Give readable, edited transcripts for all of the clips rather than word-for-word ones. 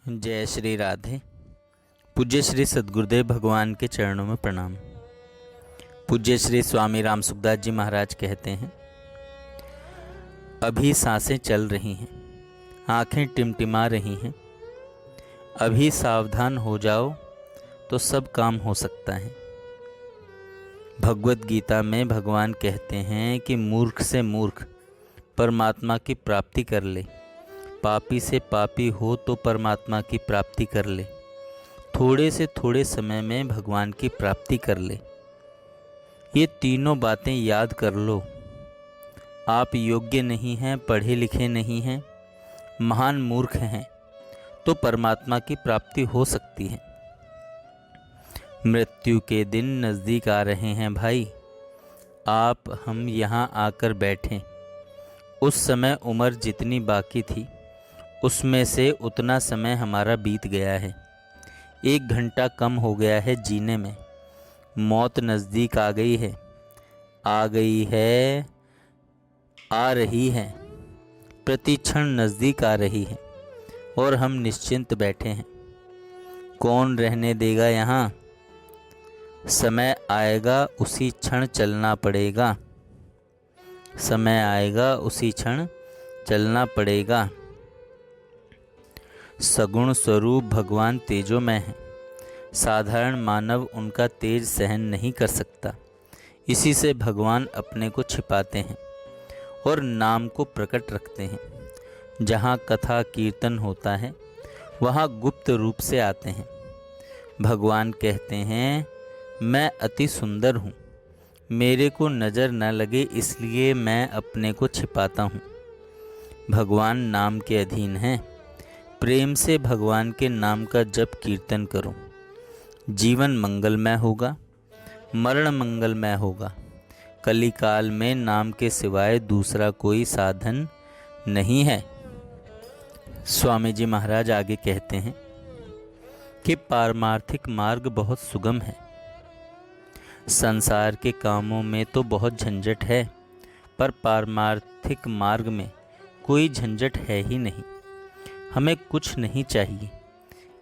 जय श्री राधे। पूज्य श्री सद्गुरुदेव भगवान के चरणों में प्रणाम। पूज्य श्री स्वामी राम सुखदास जी महाराज कहते हैं, अभी सांसें चल रही हैं, आंखें टिमटिमा रही हैं, अभी सावधान हो जाओ तो सब काम हो सकता है। भगवत गीता में भगवान कहते हैं कि मूर्ख से मूर्ख परमात्मा की प्राप्ति कर ले, पापी से पापी हो तो परमात्मा की प्राप्ति कर ले, थोड़े से थोड़े समय में भगवान की प्राप्ति कर ले। ये तीनों बातें याद कर लो। आप योग्य नहीं हैं, पढ़े लिखे नहीं हैं, महान मूर्ख हैं, तो परमात्मा की प्राप्ति हो सकती है। मृत्यु के दिन नज़दीक आ रहे हैं भाई। आप हम यहाँ आकर बैठें। उस समय उम्र जितनी बाकी थी उसमें से उतना समय हमारा बीत गया है। 1 घंटा कम हो गया है जीने में। मौत नज़दीक आ गई है, आ गई है, आ रही है, प्रति क्षण नज़दीक आ रही है और हम निश्चिंत बैठे हैं। कौन रहने देगा यहाँ? समय आएगा उसी क्षण चलना पड़ेगा। समय आएगा उसी क्षण चलना पड़ेगा। सगुण स्वरूप भगवान तेजोमय है। साधारण मानव उनका तेज सहन नहीं कर सकता। इसी से भगवान अपने को छिपाते हैं और नाम को प्रकट रखते हैं। जहाँ कथा कीर्तन होता है वहाँ गुप्त रूप से आते हैं। भगवान कहते हैं, मैं अति सुंदर हूँ, मेरे को नज़र न लगे इसलिए मैं अपने को छिपाता हूँ। भगवान नाम के अधीन हैं। प्रेम से भगवान के नाम का जप कीर्तन करो। जीवन मंगलमय होगा, मरण मंगलमय होगा। कली काल में नाम के सिवाय दूसरा कोई साधन नहीं है। स्वामी जी महाराज आगे कहते हैं कि पारमार्थिक मार्ग बहुत सुगम है। संसार के कामों में तो बहुत झंझट है, पर पारमार्थिक मार्ग में कोई झंझट है ही नहीं। हमें कुछ नहीं चाहिए,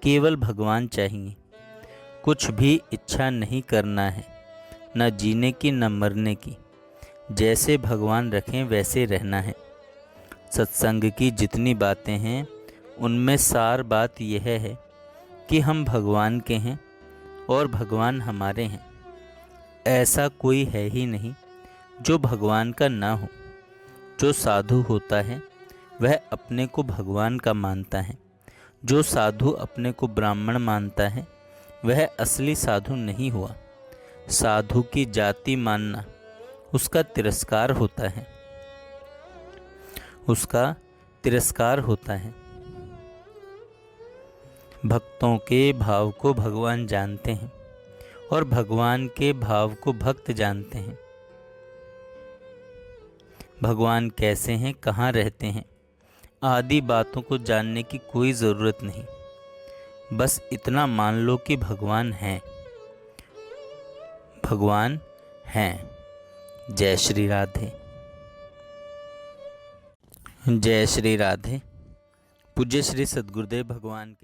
केवल भगवान चाहिए। कुछ भी इच्छा नहीं करना है, न जीने की न मरने की। जैसे भगवान रखें वैसे रहना है। सत्संग की जितनी बातें हैं उनमें सार बात यह है कि हम भगवान के हैं और भगवान हमारे हैं। ऐसा कोई है ही नहीं जो भगवान का ना हो। जो साधु होता है वह अपने को भगवान का मानता है। जो साधु अपने को ब्राह्मण मानता है वह असली साधु नहीं हुआ। साधु की जाति मानना उसका तिरस्कार होता है, उसका तिरस्कार होता है। भक्तों के भाव को भगवान जानते हैं और भगवान के भाव को भक्त जानते हैं। भगवान कैसे हैं, कहाँ रहते हैं, आदि बातों को जानने की कोई ज़रूरत नहीं। बस इतना मान लो कि भगवान हैं। भगवान हैं। जय श्री राधे। जय श्री राधे। पूज्य श्री सद्गुरुदेव भगवान के